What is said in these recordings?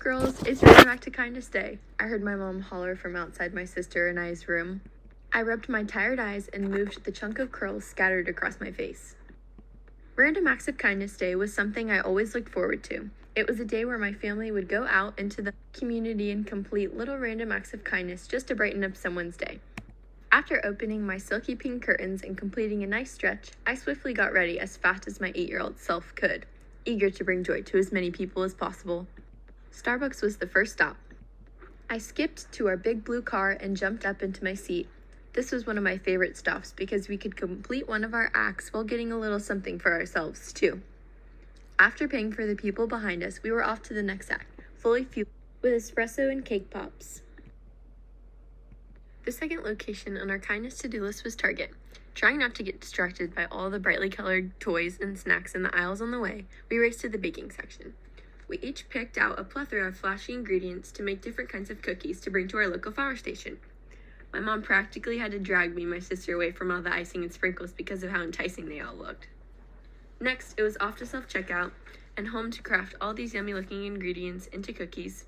Girls, it's right back to Kindness Day. I heard my mom holler from outside my sister and I's room. I rubbed my tired eyes and moved the chunk of curls scattered across my face. Random Acts of Kindness Day was something I always looked forward to. It was a day where my family would go out into the community and complete little random acts of kindness just to brighten up someone's day. After opening my silky pink curtains and completing a nice stretch, I swiftly got ready as fast as my 8-year-old self could, eager to bring joy to as many people as possible. Starbucks was the first stop. I skipped to our big blue car and jumped up into my seat. This was one of my favorite stops because we could complete one of our acts while getting a little something for ourselves, too. After paying for the people behind us, we were off to the next act, fully fueled with espresso and cake pops. The second location on our kindness to-do list was Target. Trying not to get distracted by all the brightly colored toys and snacks in the aisles on the way, we raced to the baking section. We each picked out a plethora of flashy ingredients to make different kinds of cookies to bring to our local flower station. My mom practically had to drag me and my sister away from all the icing and sprinkles because of how enticing they all looked. Next, it was off to self-checkout and home to craft all these yummy-looking ingredients into cookies.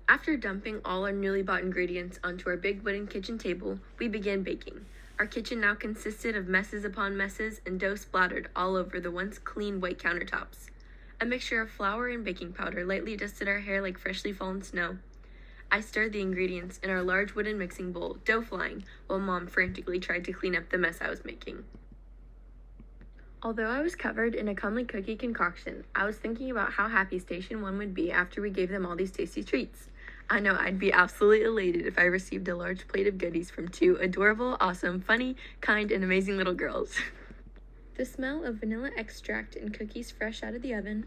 After dumping all our newly bought ingredients onto our big wooden kitchen table, we began baking. Our kitchen now consisted of messes upon messes and dough splattered all over the once clean white countertops. A mixture of flour and baking powder lightly dusted our hair like freshly fallen snow. I stirred the ingredients in our large wooden mixing bowl, dough flying, while Mom frantically tried to clean up the mess I was making. Although I was covered in a comely cookie concoction, I was thinking about how happy Station 1 would be after we gave them all these tasty treats. I know I'd be absolutely elated if I received a large plate of goodies from 2 adorable, awesome, funny, kind, and amazing little girls. The smell of vanilla extract and cookies fresh out of the oven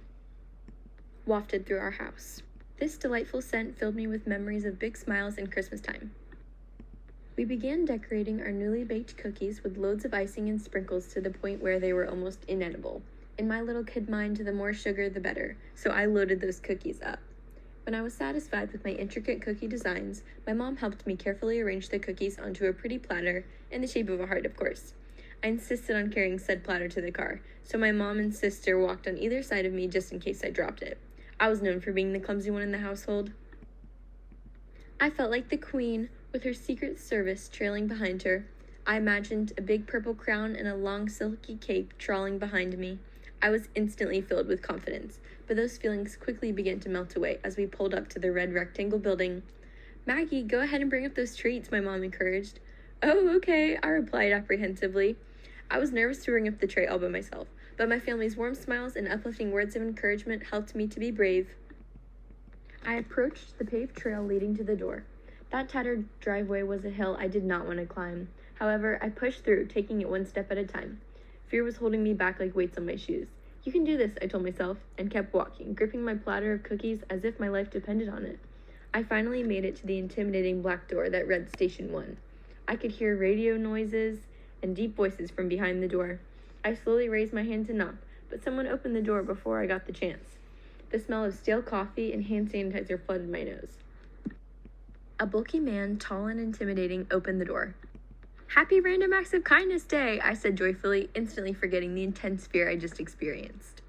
wafted through our house. This delightful scent filled me with memories of big smiles and Christmas time. We began decorating our newly baked cookies with loads of icing and sprinkles to the point where they were almost inedible. In my little kid mind, the more sugar the better, so I loaded those cookies up. When I was satisfied with my intricate cookie designs, my mom helped me carefully arrange the cookies onto a pretty platter, in the shape of a heart, of course. I insisted on carrying said platter to the car, so my mom and sister walked on either side of me just in case I dropped it. I was known for being the clumsy one in the household. I felt like the queen, with her secret service trailing behind her. I imagined a big purple crown and a long silky cape trailing behind me. I was instantly filled with confidence, but those feelings quickly began to melt away as we pulled up to the red rectangle building. "Maggie, go ahead and bring up those treats," my mom encouraged. "Oh, okay," I replied apprehensively. I was nervous to bring up the tray all by myself, but my family's warm smiles and uplifting words of encouragement helped me to be brave. I approached the paved trail leading to the door. That tattered driveway was a hill I did not want to climb. However, I pushed through, taking it one step at a time. Fear was holding me back like weights on my shoes. "You can do this," I told myself, and kept walking, gripping my platter of cookies as if my life depended on it. I finally made it to the intimidating black door that read Station 1. I could hear radio noises and deep voices from behind the door. I slowly raised my hand to knock, but someone opened the door before I got the chance. The smell of stale coffee and hand sanitizer flooded my nose. A bulky man, tall and intimidating, opened the door. "Happy Random Acts of Kindness Day," I said joyfully, instantly forgetting the intense fear I just experienced.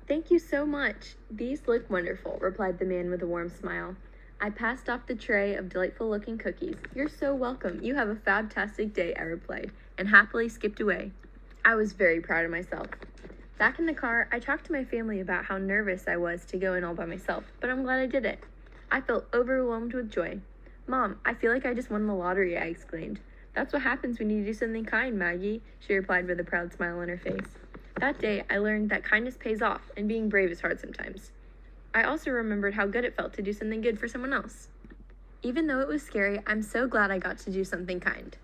"Thank you so much. These look wonderful," replied the man with a warm smile. I passed off the tray of delightful-looking cookies. "You're so welcome. You have a fantastic day," I replied, and happily skipped away. I was very proud of myself. Back in the car, I talked to my family about how nervous I was to go in all by myself, but I'm glad I did it. I felt overwhelmed with joy. "Mom, I feel like I just won the lottery," I exclaimed. "That's what happens when you do something kind, Maggie," she replied with a proud smile on her face. That day, I learned that kindness pays off, and being brave is hard sometimes. I also remembered how good it felt to do something good for someone else. Even though it was scary, I'm so glad I got to do something kind.